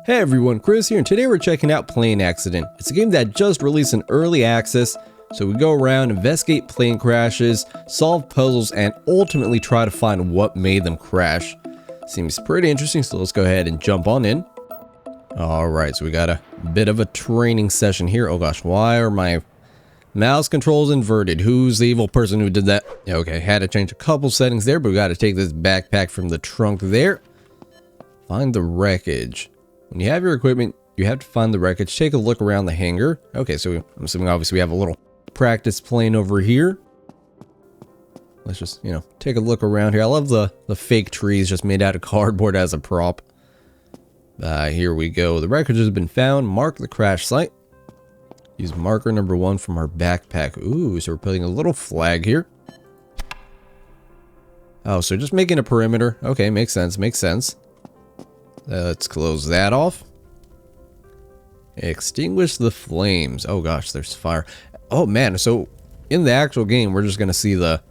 Hey everyone, Chris here, and today we're checking out Plane Accident. It's a game that just released in early access, so we go around, investigate plane crashes, solve puzzles, and ultimately try to find what made them crash. Seems pretty interesting, so let's go ahead and jump on in. Alright, so we got a bit of a training session here. Oh gosh, why are my mouse controls inverted? Who's the evil person who did that? Okay, had to change a couple settings there, but we got to take this backpack from the trunk there. Find the wreckage. When you have your equipment, you have to find the wreckage. Take a look around the hangar. Okay, so I'm assuming obviously we have a little practice plane over here. Let's just, take a look around here. I love the fake trees just made out of cardboard as a prop. Here we go. The wreckage has been found. Mark the crash site. Use marker number 1 from our backpack. Ooh, so we're putting a little flag here. Oh, so just making a perimeter. Okay, makes sense, makes sense. Let's close that off. Extinguish the flames. Oh gosh, there's fire. Oh man, so in the actual game, we're just going to see the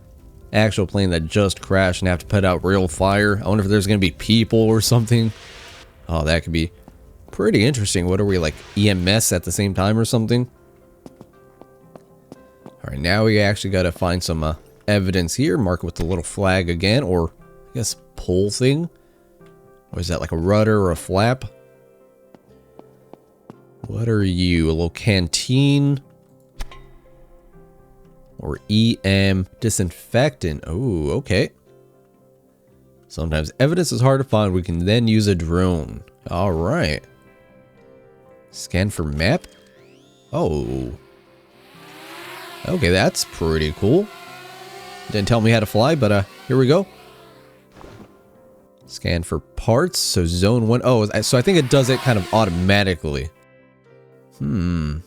actual plane that just crashed and have to put out real fire. I wonder if there's going to be people or something. Oh, that could be pretty interesting. What are we, like EMS at the same time or something? Alright, now we actually got to find some evidence here. Mark it with the little flag again, or I guess pole thing. Or is that like a rudder or a flap? What are you? A little canteen? Or EM disinfectant? Oh, okay. Sometimes evidence is hard to find. We can then use a drone. Alright. Scan for map? Oh. Okay, that's pretty cool. Didn't tell me how to fly, but here we go. Scan for parts, so zone 1. Oh, so I think it does it kind of automatically. So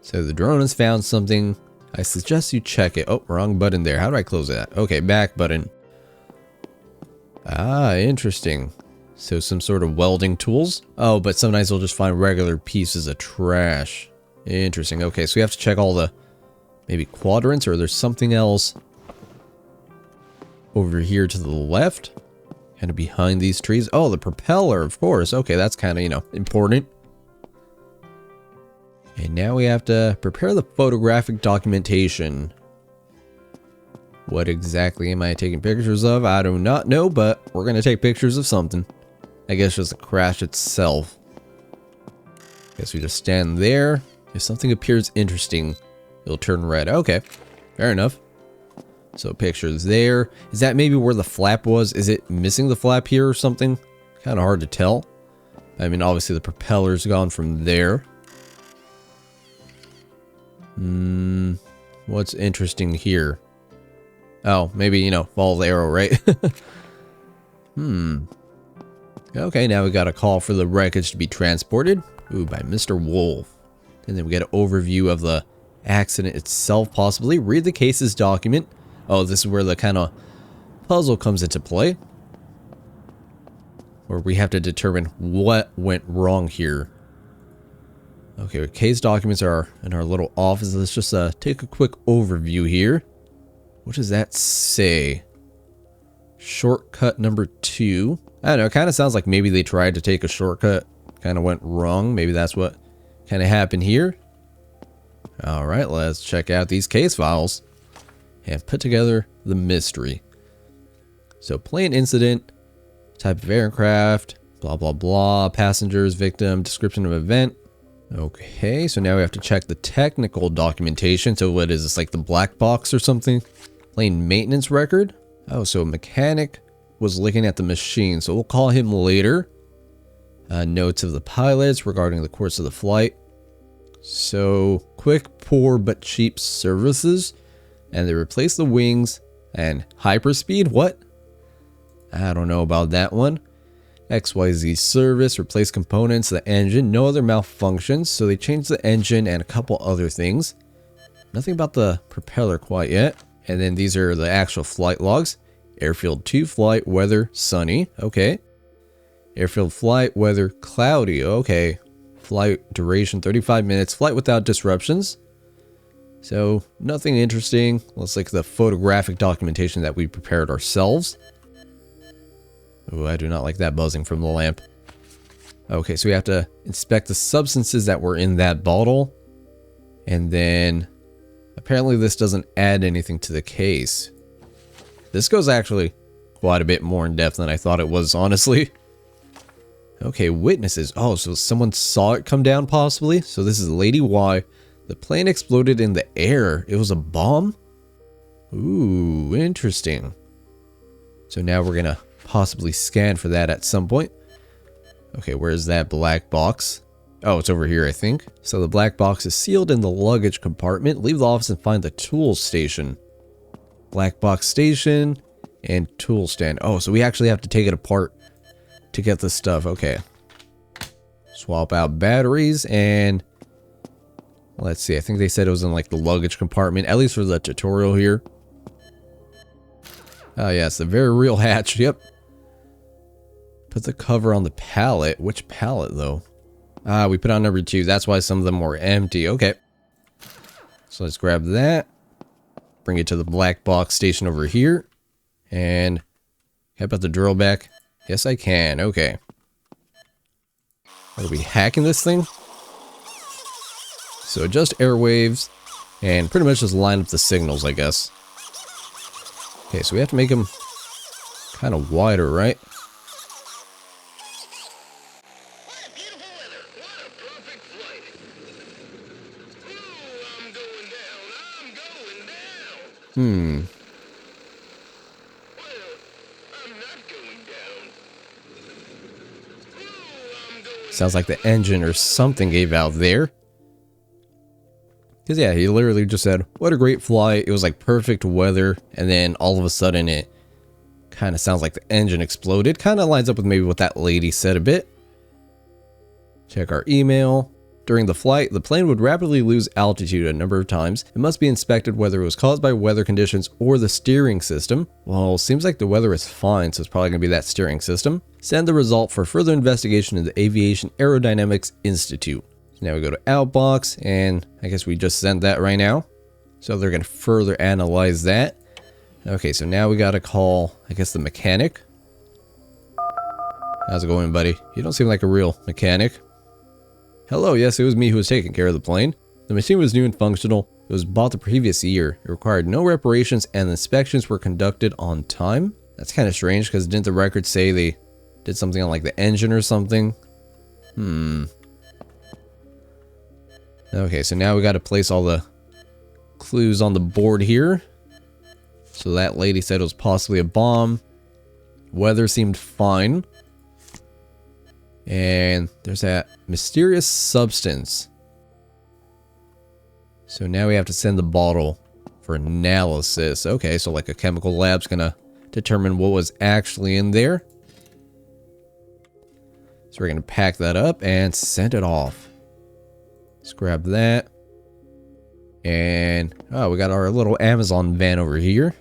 the drone has found something. I suggest you check it. Oh, wrong button there. How do I close that? Okay, back button. Ah, interesting. So some sort of welding tools. Oh, but sometimes we'll just find regular pieces of trash. Interesting. Okay, so we have to check all the maybe quadrants, or there's something else over here to the left. Kind of behind these trees. Oh, the propeller, of course. Okay, that's kind of, important. And now we have to prepare the photographic documentation. What exactly am I taking pictures of? I do not know, but we're going to take pictures of something. I guess just the crash itself. Guess we just stand there. If something appears interesting, it'll turn red. Okay, fair enough. So pictures there. Is that maybe where the flap was? Is it missing the flap here or something? Kind of hard to tell. I mean, obviously the propeller's gone from there. What's interesting here? Oh, maybe, follow the arrow, right? Okay, now we got a call for the wreckage to be transported. Ooh, by Mr. Wolf. And then we get an overview of the accident itself, possibly. Read the case's document. Oh, this is where the kind of puzzle comes into play. Where we have to determine what went wrong here. Okay, case documents are in our little office. Let's just take a quick overview here. What does that say? Shortcut number 2. I don't know, it kind of sounds like maybe they tried to take a shortcut. Kind of went wrong. Maybe that's what kind of happened here. Alright, let's check out these case files and put together the mystery. So, plane incident, type of aircraft, blah blah blah, passengers, victim, description of event. Okay, so now we have to check the technical documentation. So what is this, like the black box or something? Plane maintenance record. Oh, so a mechanic was looking at the machine, so we'll call him later. Notes of the pilots regarding the course of the flight. So, quick, poor, but cheap services. And they replace the wings and hyperspeed. What? I don't know about that one. XYZ service, replace components of the engine, no other malfunctions. So they changed the engine and a couple other things. Nothing about the propeller quite yet. And then these are the actual flight logs. Airfield 2 flight, weather, sunny. Okay. Airfield flight, weather, cloudy. Okay. Flight duration, 35 minutes. Flight without disruptions. So, nothing interesting. Looks like the photographic documentation that we prepared ourselves. Ooh, I do not like that buzzing from the lamp. Okay, so we have to inspect the substances that were in that bottle. And then apparently this doesn't add anything to the case. This goes actually quite a bit more in depth than I thought it was, honestly. Okay, witnesses. Oh, so someone saw it come down possibly? So this is Lady Y. The plane exploded in the air. It was a bomb? Ooh, interesting. So now we're gonna possibly scan for that at some point. Okay, where's that black box? Oh, it's over here, I think. So the black box is sealed in the luggage compartment. Leave the office and find the tool station. Black box station and tool stand. Oh, so we actually have to take it apart to get this stuff. Okay. Swap out batteries and let's see. I think they said it was in like the luggage compartment, at least for the tutorial here. Oh yeah, it's a very real hatch. Yep. Put the cover on the pallet. Which pallet though? Ah, we put on number 2. That's why some of them were empty. Okay. So let's grab that. Bring it to the black box station over here. And can I put the drill back? Yes, I can. Okay. Are we hacking this thing? So adjust airwaves and pretty much just line up the signals, I guess. Okay, so we have to make them kind of wider, right? What a beautiful weather. What a perfect flight. Ooh, I'm going down. I'm going down. Well, I'm not going down. Ooh, I'm going Sounds like the engine or something gave out there. Because yeah, he literally just said, what a great flight. It was like perfect weather. And then all of a sudden it kind of sounds like the engine exploded. Kind of lines up with maybe what that lady said a bit. Check our email. During the flight, the plane would rapidly lose altitude a number of times. It must be inspected whether it was caused by weather conditions or the steering system. Well, seems like the weather is fine, so it's probably going to be that steering system. Send the result for further investigation to the Aviation Aerodynamics Institute. So now we go to Outbox, and I guess we just sent that right now. So they're going to further analyze that. Okay, so now we got to call, I guess, the mechanic. How's it going, buddy? You don't seem like a real mechanic. Hello, yes, it was me who was taking care of the plane. The machine was new and functional. It was bought the previous year. It required no reparations and the inspections were conducted on time. That's kind of strange because didn't the record say they did something on like the engine or something? Okay, so now we got to place all the clues on the board here. So that lady said it was possibly a bomb. Weather seemed fine. And there's that mysterious substance. So now we have to send the bottle for analysis. Okay, so like a chemical lab's gonna determine what was actually in there. So we're gonna pack that up and send it off. Let's grab that. And oh, we got our little Amazon van over here.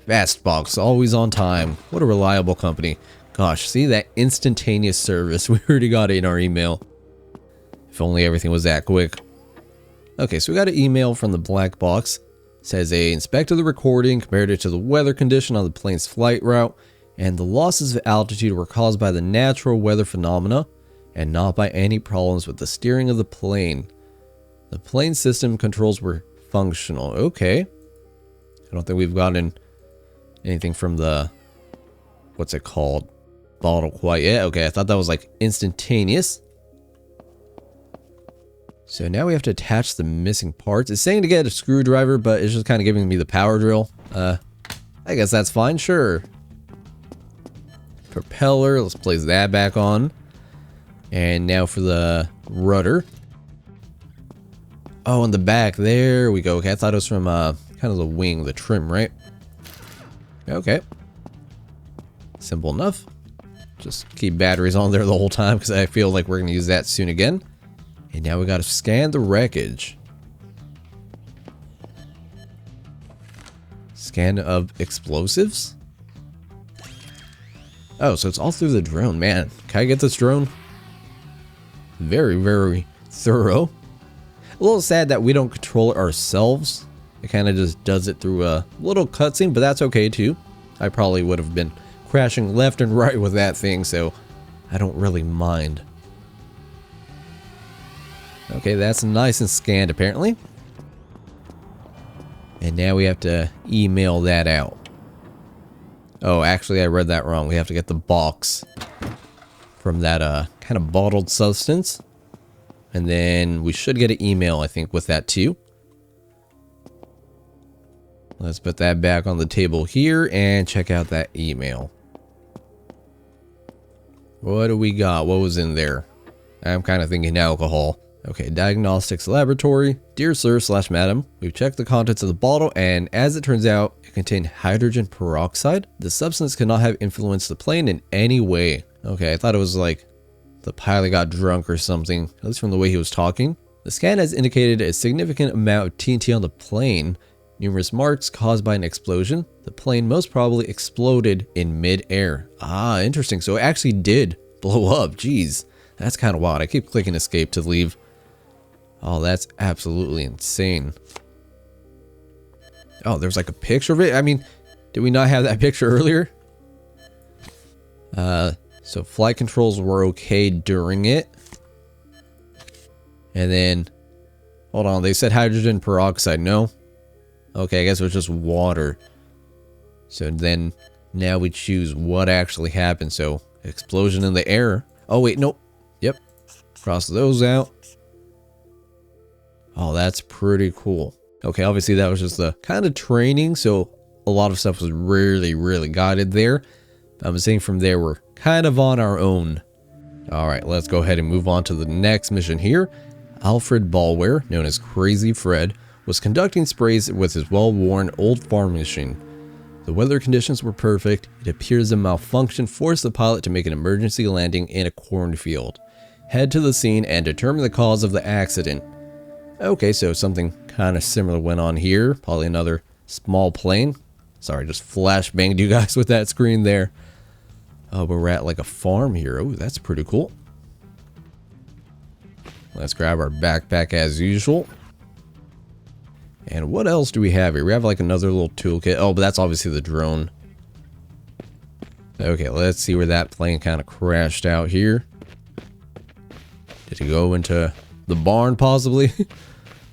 Fastbox, always on time. What a reliable company. Gosh, see that instantaneous service? We already got it in our email. If only everything was that quick. Okay, so we got an email from the black box. It says they inspected the recording, compared it to the weather condition on the plane's flight route, and the losses of altitude were caused by the natural weather phenomena and not by any problems with the steering of the plane. The plane system controls were functional. Okay. I don't think we've gotten anything from the, what's it called, bottle quite yet. Okay, I thought that was like instantaneous. So now we have to attach the missing parts. It's saying to get a screwdriver, but it's just kind of giving me the power drill. I guess that's fine, sure. Propeller, let's place that back on. And now for the rudder. Oh, on the back, there we go. Okay, I thought it was from kind of the wing, the trim, right? Okay. Simple enough. Just keep batteries on there the whole time because I feel like we're going to use that soon again. And now we got to scan the wreckage. Scan of explosives? Oh, so it's all through the drone. Man, can I get this drone? Very, very thorough. A little sad that we don't control it ourselves. It kind of just does it through a little cutscene, but that's okay too. I probably would have been crashing left and right with that thing, so I don't really mind. Okay, that's nice and scanned apparently. And now we have to email that out. Oh, actually I read that wrong. We have to get the box from that kind of bottled substance. And then we should get an email, I think, with that too. Let's put that back on the table here and check out that email. What do we got? What was in there? I'm kind of thinking alcohol. Okay, diagnostics laboratory. Dear sir / madam, we've checked the contents of the bottle and as it turns out, it contained hydrogen peroxide. The substance cannot have influenced the plane in any way. Okay, I thought it was like the pilot got drunk or something, at least from the way he was talking. The scan has indicated a significant amount of TNT on the plane. Numerous marks caused by an explosion. The plane most probably exploded in mid-air. Ah, interesting. So it actually did blow up. Jeez, that's kind of wild. I keep clicking escape to leave. Oh, that's absolutely insane. Oh, there's like a picture of it. I mean, did we not have that picture earlier? So flight controls were okay during it. And then, hold on, they said hydrogen peroxide, no? Okay, I guess it was just water. So then, now we choose what actually happened. So, explosion in the air. Oh wait, nope. Yep. Cross those out. Oh, that's pretty cool. Okay, obviously that was just the kind of training, so a lot of stuff was really guided there. I'm saying from there we're kind of on our own. Alright, let's go ahead and move on to the next mission here. Alfred Ballware, known as Crazy Fred, was conducting sprays with his well-worn old farm machine. The weather conditions were perfect. It appears a malfunction forced the pilot to make an emergency landing in a cornfield. Head to the scene and determine the cause of the accident. Okay, so something kind of similar went on here. Probably another small plane. Sorry, just flashbanged you guys with that screen there. Oh, but we're at like a farm here. Oh, that's pretty cool. Let's grab our backpack as usual. And what else do we have here? We have like another little toolkit. Oh, but that's obviously the drone. Okay, let's see where that plane kind of crashed out here. Did he go into the barn possibly?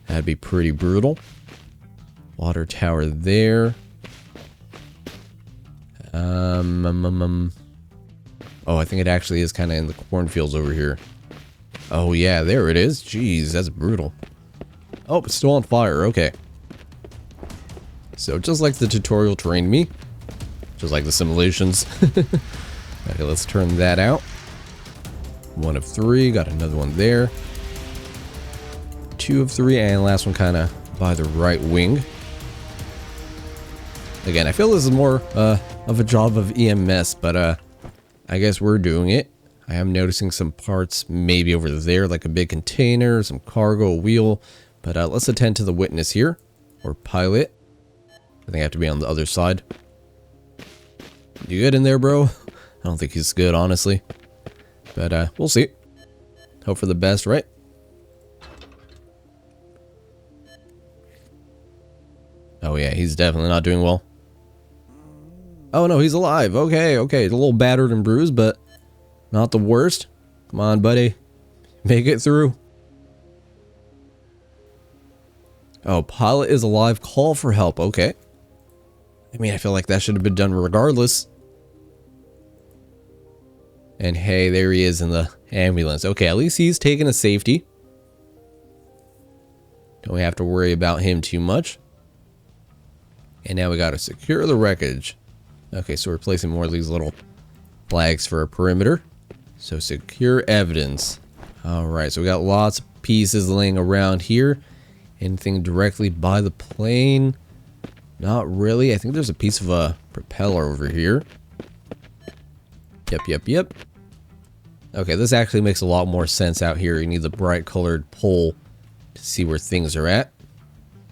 That'd be pretty brutal. Water tower there. Oh, I think it actually is kind of in the cornfields over here. Oh yeah, there it is. Jeez, that's brutal. Oh, it's still on fire. Okay. So just like the tutorial trained me, just like the simulations. Okay, let's turn that out. 1 of 3. Got another one there. 2 of 3, and last one kind of by the right wing. Again, I feel this is more of a job of EMS, but I guess we're doing it. I am noticing some parts maybe over there, like a big container, some cargo, a wheel. But let's attend to the witness here, or pilot. I think I have to be on the other side. You good in there, bro? I don't think he's good, honestly. But we'll see. Hope for the best, right? Oh yeah, he's definitely not doing well. Oh no, he's alive. Okay, okay. A little battered and bruised, but not the worst. Come on, buddy. Make it through. Oh, pilot is alive. Call for help. Okay. I mean, I feel like that should have been done regardless. And hey, there he is in the ambulance. Okay, at least he's taken a safety. Don't have to worry about him too much. And now we gotta secure the wreckage. Okay, so we're placing more of these little flags for a perimeter. So secure evidence. Alright, so we got lots of pieces laying around here. Anything directly by the plane? Not really. I think there's a piece of a propeller over here. Yep. Okay, this actually makes a lot more sense out here. You need the bright colored pole to see where things are at.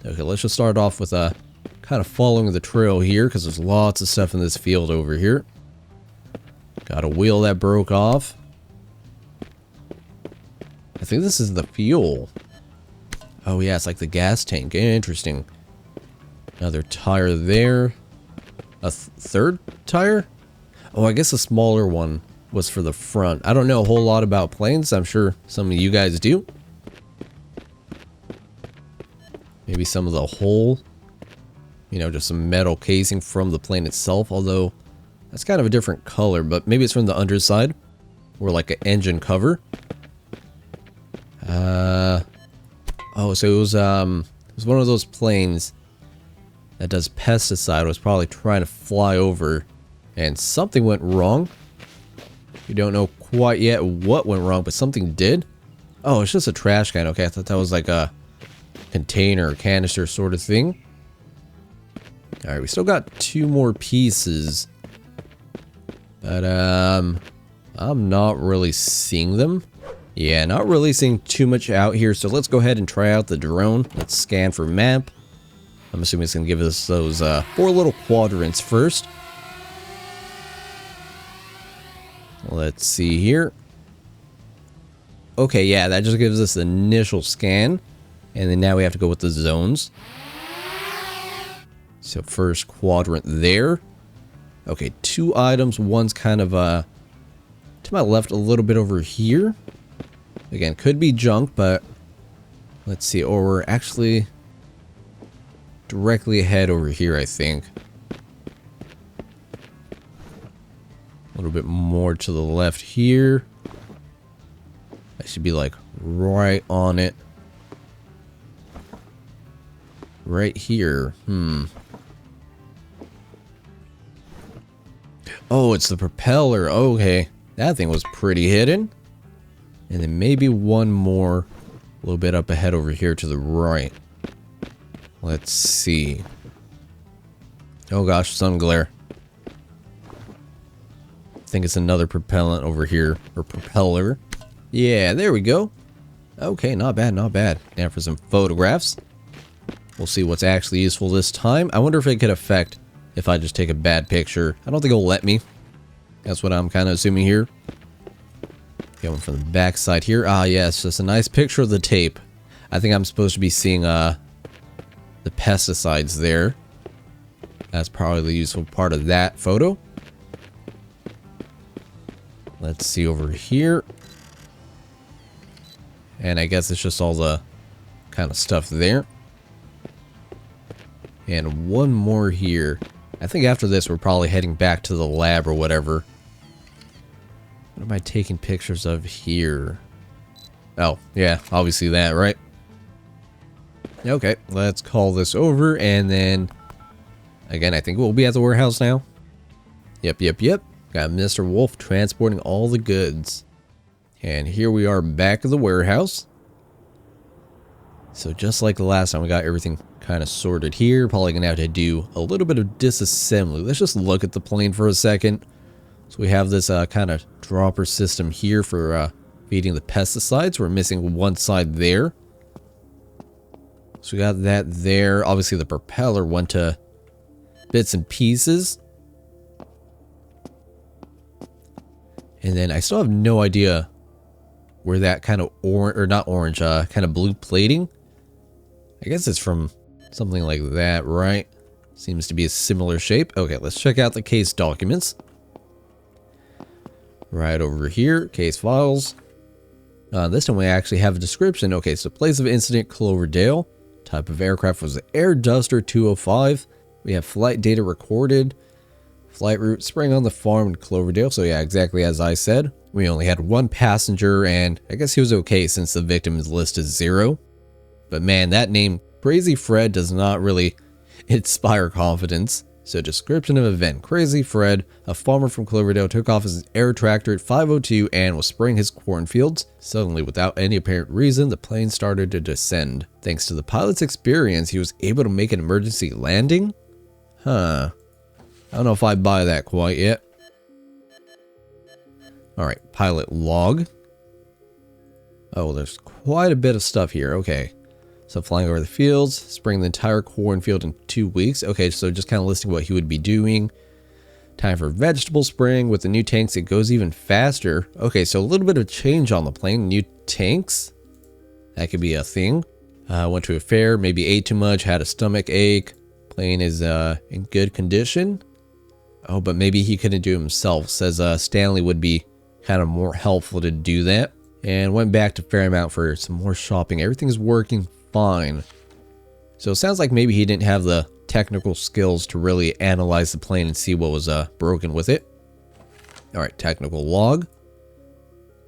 Okay, let's just start off with kind of following the trail here, because there's lots of stuff in this field over here. Got a wheel that broke off. I think this is the fuel. Oh yeah, it's like the gas tank. Interesting. Another tire there. A third tire? Oh, I guess a smaller one was for the front. I don't know a whole lot about planes. I'm sure some of you guys do. Maybe some of the hull. You know, just some metal casing from the plane itself. Although, that's kind of a different color. But maybe it's from the underside. Or like an engine cover. Oh, so it was one of those planes that does pesticide. It was probably trying to fly over. And something went wrong. We don't know quite yet what went wrong, but something did. Oh, it's just a trash can. Okay, I thought that was like a container or canister sort of thing. Alright, we still got 2 more pieces. But, I'm not really seeing them. Yeah, not really seeing too much out here. So let's go ahead and try out the drone. Let's scan for map. I'm assuming it's going to give us those 4 little quadrants first. Let's see here. Okay, yeah, that just gives us the initial scan. And then now we have to go with the zones. So first quadrant there. Okay, 2 items. One's kind of to my left a little bit over here. Again, could be junk, but let's see. Or we're actually directly ahead over here, I think. A little bit more to the left here. I should be like right on it. Right here. Oh, it's the propeller. Okay. That thing was pretty hidden. And then maybe one more a little bit up ahead over here to the right. Let's see. Oh gosh, sun glare. I think it's another propellant over here. Or propeller. Yeah, there we go. Okay, not bad, not bad. Now for some photographs. We'll see what's actually useful this time. I wonder if it could affect if I just take a bad picture. I don't think it'll let me. That's what I'm kind of assuming here. Get one from the back side here. Ah, yes, just a nice picture of the tape. I think I'm supposed to be seeing the pesticides there. That's probably the useful part of that photo. Let's see over here. And I guess it's just all the kind of stuff there. And one more here. I think after this we're probably heading back to the lab or whatever. What am I taking pictures of here? Oh, yeah, obviously that, right? Okay, let's call this over, and then again, I think we'll be at the warehouse now. Yep. Got Mr. Wolf transporting all the goods. And here we are back at the warehouse. So just like the last time, we got everything kind of sorted here. Probably gonna have to do a little bit of disassembly. Let's just look at the plane for a second. So we have this kind of dropper system here for feeding the pesticides. We're missing one side there. So we got that there. Obviously the propeller went to bits and pieces. And then I still have no idea where that kind of orange, or not orange, kind of blue plating. I guess it's from something like that, right? Seems to be a similar shape. Okay, let's check out the case documents. Right over here, case files. This time we actually have a description. Okay, so place of incident, Cloverdale. Type of aircraft was the Air Duster 205. We have flight data recorded. Flight route, spring on the farm in Cloverdale. So yeah, exactly as I said. We only had 1 passenger, and I guess he was okay since the victim is listed 0. But man, that name, Crazy Fred, does not really inspire confidence. So description of event. Crazy Fred, a farmer from Cloverdale, took off his air tractor at 5:02 and was spraying his cornfields. Suddenly, without any apparent reason, the plane started to descend. Thanks to the pilot's experience, he was able to make an emergency landing? Huh. I don't know if I buy that quite yet. Alright, pilot log. Oh, there's quite a bit of stuff here. Okay. So flying over the fields, spraying the entire cornfield in 2 weeks. Okay, so just kind of listing what he would be doing. Time for vegetable spraying. With the new tanks, it goes even faster. Okay, so a little bit of change on the plane. New tanks. That could be a thing. Went to a fair, maybe ate too much, had a stomach ache. Plane is in good condition. Oh, but maybe he couldn't do it himself. Says Stanley would be kind of more helpful to do that. And went back to Fairmount for some more shopping. Everything's working fine. So it sounds like maybe he didn't have the technical skills to really analyze the plane and see what was broken with it. Alright, technical log.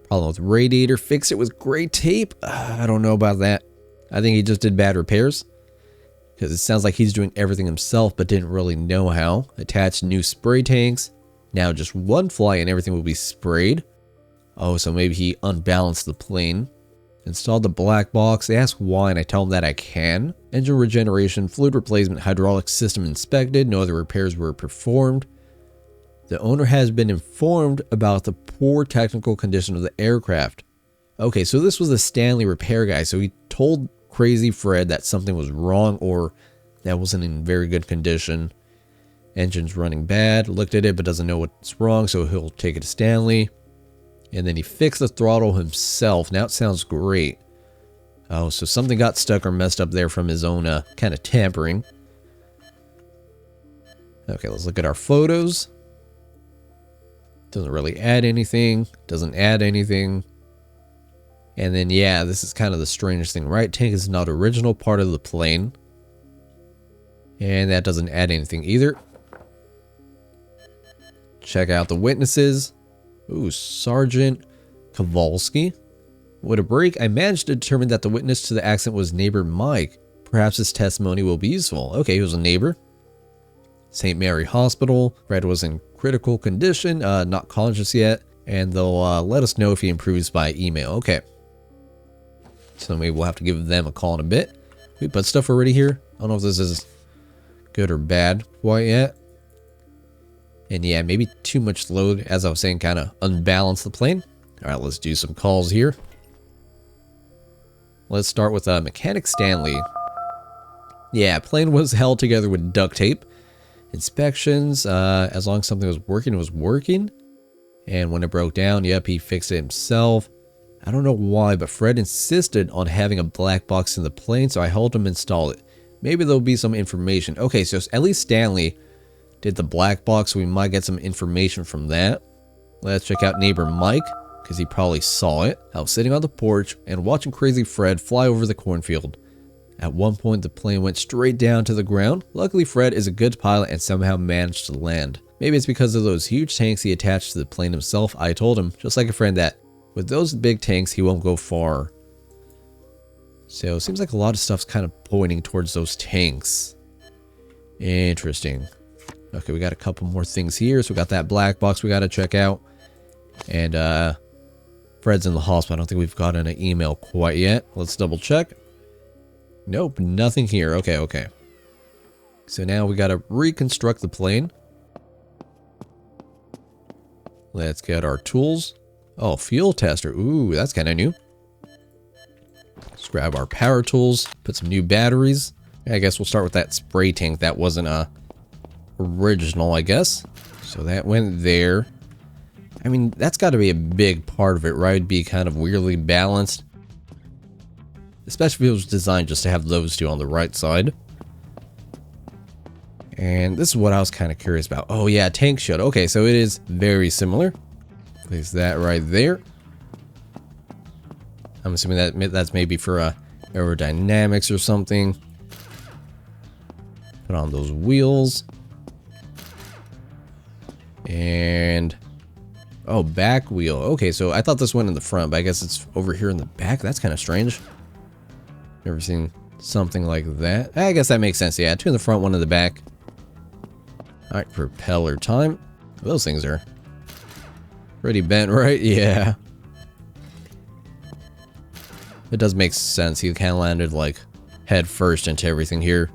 Problem with radiator, fix it with gray tape. I don't know about that. I think he just did bad repairs. Because it sounds like he's doing everything himself but didn't really know how. Attach new spray tanks. Now just one fly and everything will be sprayed. Oh, so maybe he unbalanced the plane. Installed the black box. They ask why and I tell them that I can. Engine regeneration, fluid replacement, hydraulic system inspected. No other repairs were performed. The owner has been informed about the poor technical condition of the aircraft. Okay, so this was the Stanley repair guy. So he told Crazy Fred that something was wrong or that wasn't in very good condition. Engine's running bad. Looked at it but doesn't know what's wrong, so he'll take it to Stanley. And then he fixed the throttle himself. Now it sounds great. Oh, so something got stuck or messed up there from his own kind of tampering. Okay, let's look at our photos. Doesn't really add anything. Doesn't add anything. And then, yeah, this is kind of the strangest thing. Right tank is not original part of the plane. And that doesn't add anything either. Check out the witnesses. Ooh, Sergeant Kowalski. With a break, I managed to determine that the witness to the accident was neighbor Mike. Perhaps his testimony will be useful. Okay, he was a neighbor. St. Mary Hospital. Fred was in critical condition, not conscious yet. And they'll let us know if he improves by email. Okay. So maybe we'll have to give them a call in a bit. We put stuff already here. I don't know if this is good or bad quite yet. And yeah, maybe too much load, as I was saying, kind of unbalanced the plane. All right, let's do some calls here. Let's start with Mechanic Stanley. Yeah, plane was held together with duct tape. Inspections, as long as something was working, it was working. And when it broke down, yep, he fixed it himself. I don't know why, but Fred insisted on having a black box in the plane, so I helped him install it. Maybe there'll be some information. Okay, so at least Stanley did the black box, so we might get some information from that. Let's check out neighbor Mike, because he probably saw it. I was sitting on the porch and watching Crazy Fred fly over the cornfield. At one point, the plane went straight down to the ground. Luckily, Fred is a good pilot and somehow managed to land. Maybe it's because of those huge tanks he attached to the plane himself. I told him, just like a friend, that with those big tanks, he won't go far. So it seems like a lot of stuff's kind of pointing towards those tanks. Interesting. Okay, we got a couple more things here. So we got that black box we got to check out. And Fred's in the hospital. I don't think we've gotten an email quite yet. Let's double check. Nope, nothing here. Okay. So now we got to reconstruct the plane. Let's get our tools. Oh, fuel tester. Ooh, that's kind of new. Let's grab our power tools. Put some new batteries. I guess we'll start with that spray tank. That wasn't original, I guess. So that went there. I mean, that's got to be a big part of it, right? It'd be kind of weirdly balanced. Especially if it was designed just to have those two on the right side. And this is what I was kind of curious about. Oh yeah, tank shut. Okay, so it is very similar. Place that right there. I'm assuming that that's maybe for aerodynamics or something. Put on those wheels. And oh, back wheel. Okay, so I thought this went in the front, but I guess it's over here in the back. That's kind of strange. Never seen something like that. I guess that makes sense. Yeah, two in the front, one in the back. All right, propeller time. Those things are pretty bent, right? Yeah. It does make sense. He kind of landed like head first into everything here.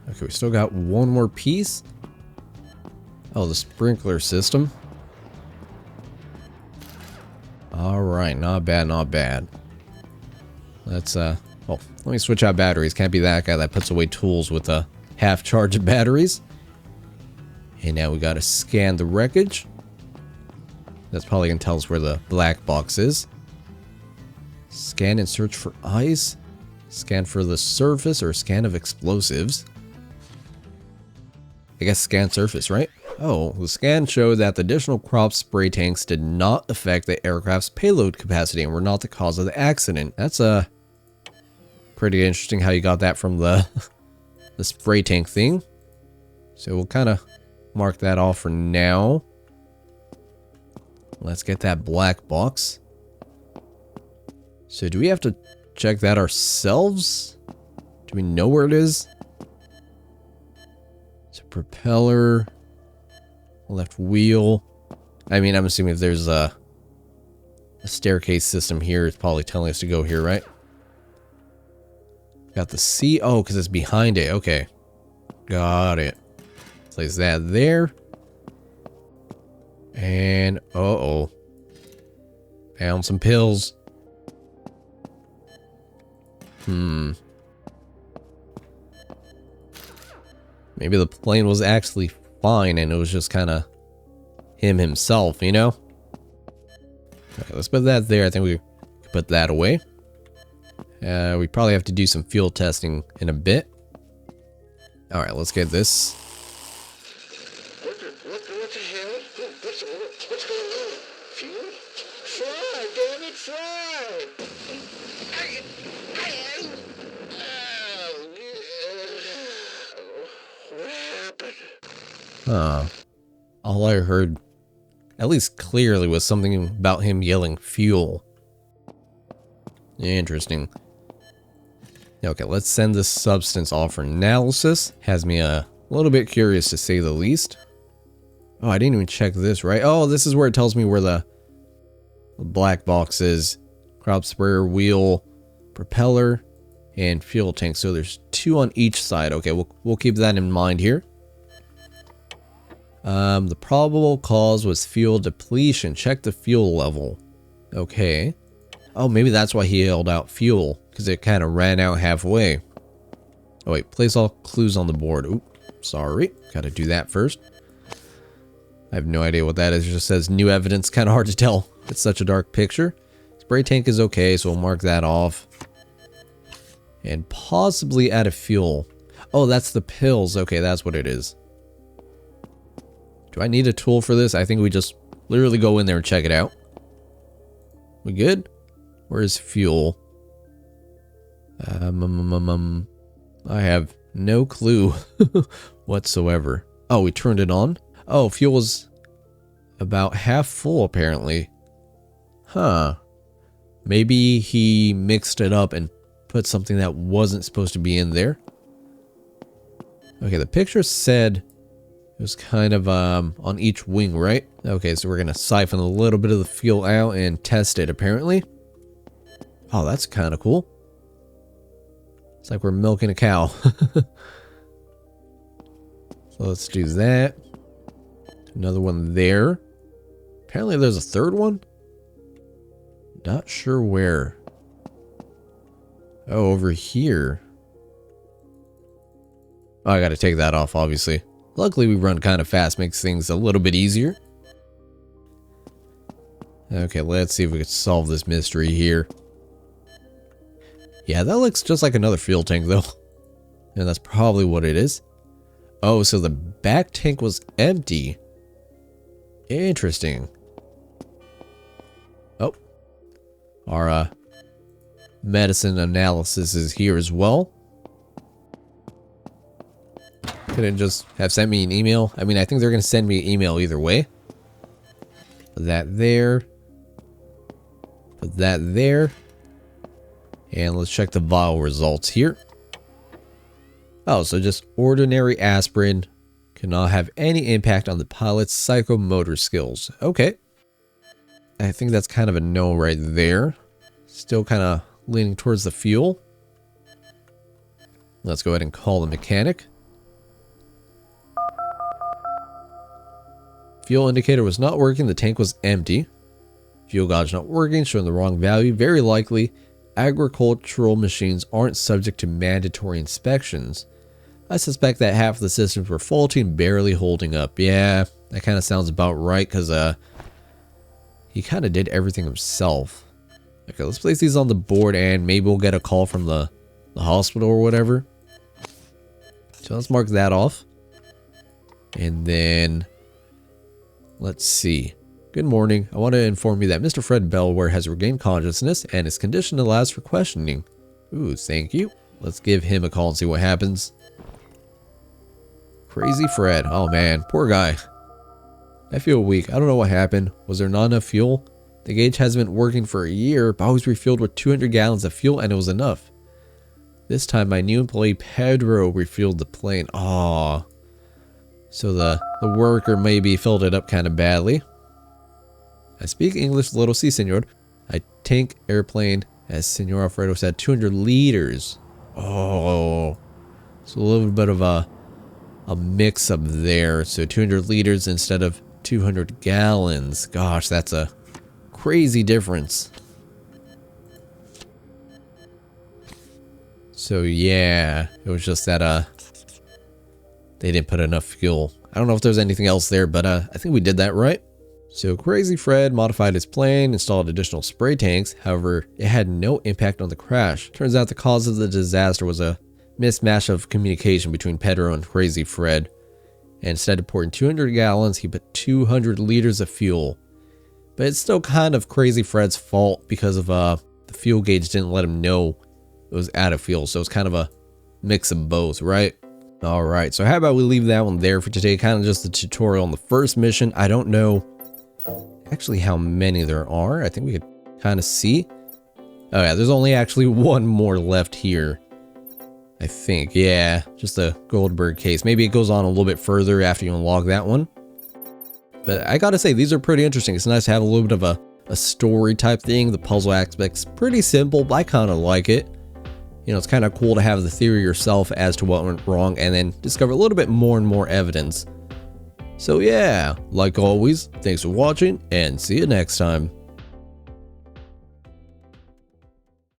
Okay, we still got one more piece. Oh, the sprinkler system. All right, not bad, not bad. Let's oh, let me switch out batteries. Can't be that guy that puts away tools with a half charge of batteries. And now we got to scan the wreckage. That's probably gonna tell us where the black box is. Scan and search for ice. Scan for the surface or scan of explosives. I guess scan surface, right? Oh, the scan showed that the additional crop spray tanks did not affect the aircraft's payload capacity and were not the cause of the accident. That's pretty interesting how you got that from the the spray tank thing. So we'll kind of mark that off for now. Let's get that black box. So do we have to check that ourselves? Do we know where it is? So propeller, left wheel. I mean, I'm assuming if there's a staircase system here, it's probably telling us to go here, right? Got the C. Oh, because it's behind it. Okay. Got it. Place that there. And, uh-oh. Found some pills. Maybe the plane was actually fine and it was just kind of himself, you know? Okay, let's put that there. I think we can put that away. We probably have to do some fuel testing in a bit. Alright, let's get this. What the hell? What's going on? Fuel? Fry, damn it, fry! What happened? Huh. All I heard, at least clearly, was something about him yelling fuel. Interesting. Okay, let's send this substance off for analysis. Has me a little bit curious to say the least. Oh, I didn't even check this, right? Oh, this is where it tells me where the black box is. Crop sprayer, wheel, propeller, and fuel tank. So there's 2 on each side. Okay, we'll keep that in mind here. The probable cause was fuel depletion. Check the fuel level. Okay. Oh, maybe that's why he yelled out fuel, because it kind of ran out halfway. Oh wait, place all clues on the board. Oop, sorry. Gotta do that first. I have no idea what that is. It just says new evidence. Kind of hard to tell. It's such a dark picture. Spray tank is okay, so we'll mark that off. And possibly add a fuel. Oh, that's the pills. Okay, that's what it is. Do I need a tool for this? I think we just literally go in there and check it out. We good? Where's fuel? I have no clue whatsoever. Oh, we turned it on? Oh, fuel was about half full apparently. Huh. Maybe he mixed it up and put something that wasn't supposed to be in there. Okay, the picture said it was kind of on each wing, right? Okay, so we're gonna siphon a little bit of the fuel out and test it apparently. Oh, that's kind of cool. It's like we're milking a cow. So let's do that. Another one there. Apparently there's a third one. Not sure where. Oh, over here. Oh, I gotta take that off, obviously. Luckily, we run kind of fast, makes things a little bit easier. Okay, let's see if we can solve this mystery here. Yeah, that looks just like another fuel tank, though. And that's probably what it is. Oh, so the back tank was empty. Interesting. Oh. Our medicine analysis is here as well. Couldn't just have sent me an email. I mean, I think they're going to send me an email either way. Put that there. Put that there. And let's check the vial results here. Oh, so just ordinary aspirin cannot have any impact on the pilot's psychomotor skills. Okay. I think that's kind of a no right there. Still kind of leaning towards the fuel. Let's go ahead and call the mechanic. Fuel indicator was not working. The tank was empty. Fuel gauge not working, showing the wrong value. Very likely, agricultural machines aren't subject to mandatory inspections. I suspect that half of the systems were faulty and barely holding up. Yeah, that kind of sounds about right because he kind of did everything himself. Okay, let's place these on the board and maybe we'll get a call from the hospital or whatever. So let's mark that off. And then let's see. Good morning. I want to inform you that Mr. Fred Bellware has regained consciousness and his condition allows for questioning. Ooh, thank you. Let's give him a call and see what happens. Crazy Fred. Oh man, poor guy. I feel weak. I don't know what happened. Was there not enough fuel? The gauge hasn't been working for a year, but I was refilled with 200 gallons of fuel and it was enough. This time my new employee Pedro refueled the plane. Aww. So the worker maybe filled it up kind of badly. I speak English a little, si senor. I tank airplane, as Senor Alfredo said, 200 liters. Oh. So a little bit of a mix up there. So 200 liters instead of 200 gallons. Gosh, that's a crazy difference. So yeah, it was just that they didn't put enough fuel. I don't know if there's anything else there, but I think we did that right. So Crazy Fred modified his plane, installed additional spray tanks. However, it had no impact on the crash. Turns out the cause of the disaster was a mismatch of communication between Pedro and Crazy Fred. And instead of pouring 200 gallons, he put 200 liters of fuel. But it's still kind of Crazy Fred's fault because of the fuel gauge didn't let him know it was out of fuel. So it's kind of a mix of both, right? All right, so how about we leave that one there for today? Kind of just a tutorial on the first mission. I don't know actually how many there are. I think we could kind of see. Oh yeah, there's only actually one more left here. I think, yeah, just a Goldberg case. Maybe it goes on a little bit further after you unlock that one. But I gotta say, these are pretty interesting. It's nice to have a little bit of a story type thing. The puzzle aspect's pretty simple, but I kind of like it. You know, it's kind of cool to have the theory yourself as to what went wrong and then discover a little bit more and more evidence. So yeah, like always, thanks for watching and see you next time.